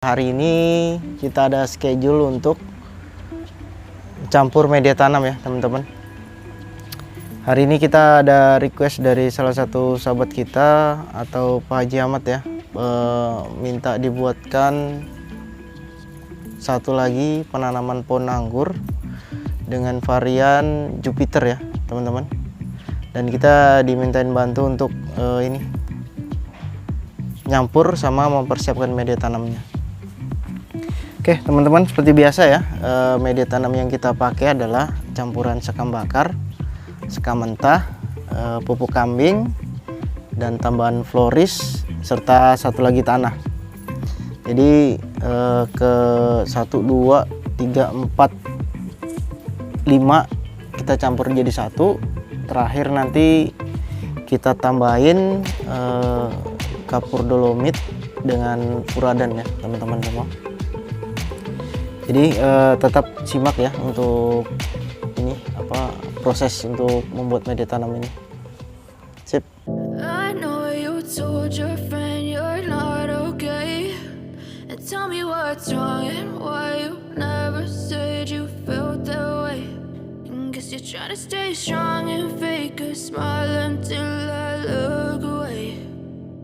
Hari ini kita ada schedule untuk campur media tanam ya teman-teman. Hari ini kita ada request dari salah satu sahabat kita atau Pak Haji Ahmad ya, minta dibuatkan satu lagi penanaman pohon anggur dengan varian Jupiter ya teman-teman. Dan kita dimintain bantu untuk ini nyampur sama mempersiapkan media tanamnya. Oke teman-teman, seperti biasa ya, media tanam yang kita pakai adalah campuran sekam bakar, sekam mentah, pupuk kambing, dan tambahan floris, serta satu lagi tanah. Jadi ke 1, 2, 3, 4, 5 kita campur jadi satu. Terakhir nanti kita tambahin kapur dolomit dengan furadan ya teman-teman semua. Jadi tetap simak ya untuk ini proses untuk membuat media tanam ini. Sip. I know you told your friend you're not okay, and tell me what's wrong and why you never said you felt that way. Guess you're trying to stay strong and fake a smile until I look away.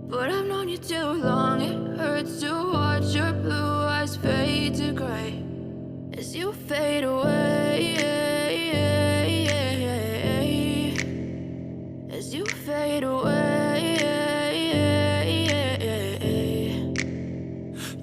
But I've known you too long, it hurts to watch your blue eyes fade to gray as you fade away, as you fade away.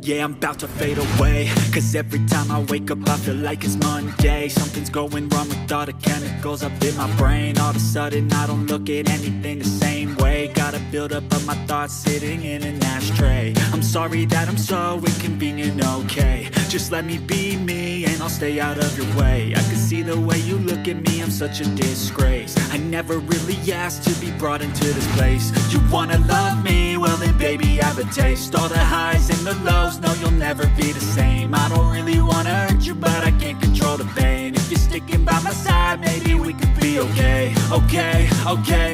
Yeah, I'm about to fade away, cause every time I wake up I feel like it's Monday. Something's going wrong with all the chemicals up in my brain. All of a sudden I don't look at anything the same way. Got a build up of my thoughts sitting in an ashtray. I'm sorry that I'm so inconvenient, okay. Just let me be me and I'll stay out of your way. I can see the way you look at me, I'm such a disgrace. I never really asked to be brought into this place. You wanna love me? Well then baby I have a taste. All the highs and the lows, no you'll never be the same. I don't really wanna hurt you but I can't control the pain. If you're sticking by my side maybe we could be okay. Okay,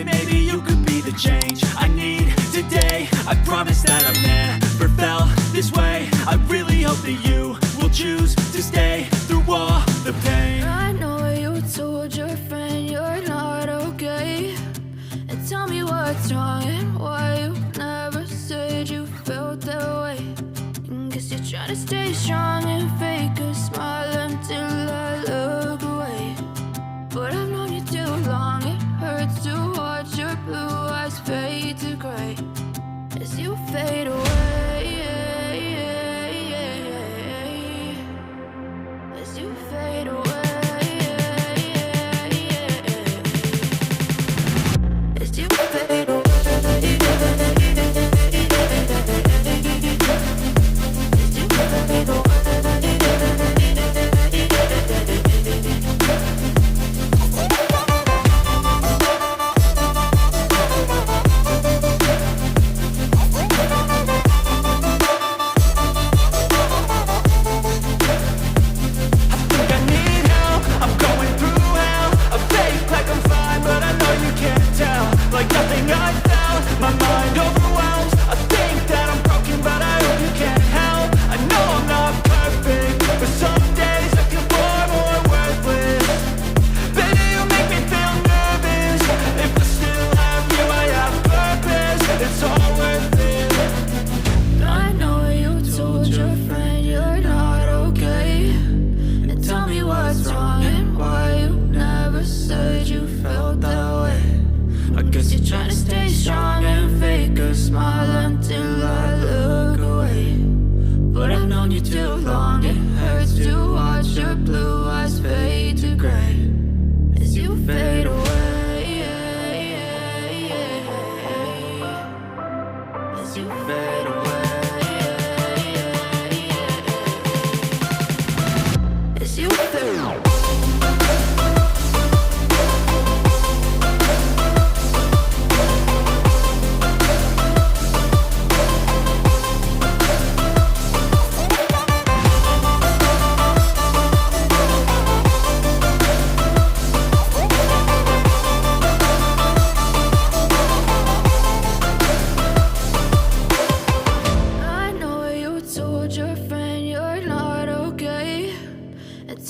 maybe you could be the change I need today. I promise that I've never felt this way. I really hope that you will choose to stay through all the pain. I know you told your friend you're not okay, and tell me what's wrong and why you never said you felt that way. Guess you're trying to stay strong and fake a smile until I look away. But I've known you too long, it hurts to watch your blue eyes fade to gray as you fade away, as you fade away, as you fade away.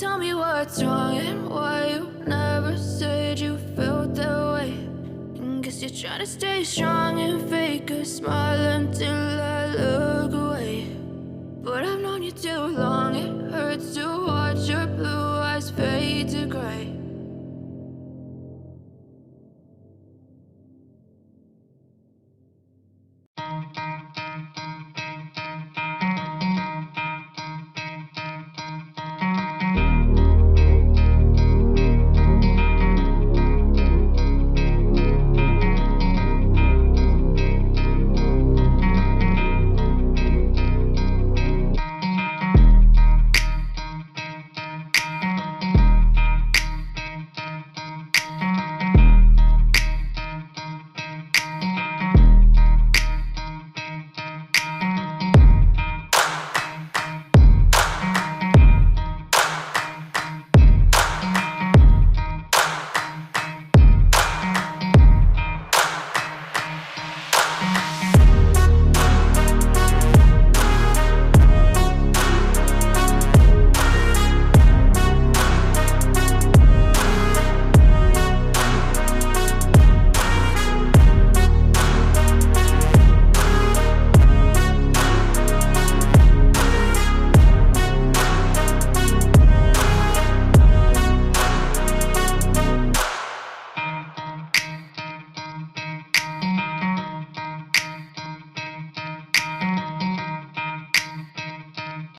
tell me what's wrong and why you never said you felt that way. Guess you're trying to stay strong and fake a smile until I look away. But I've known you too long, it hurts to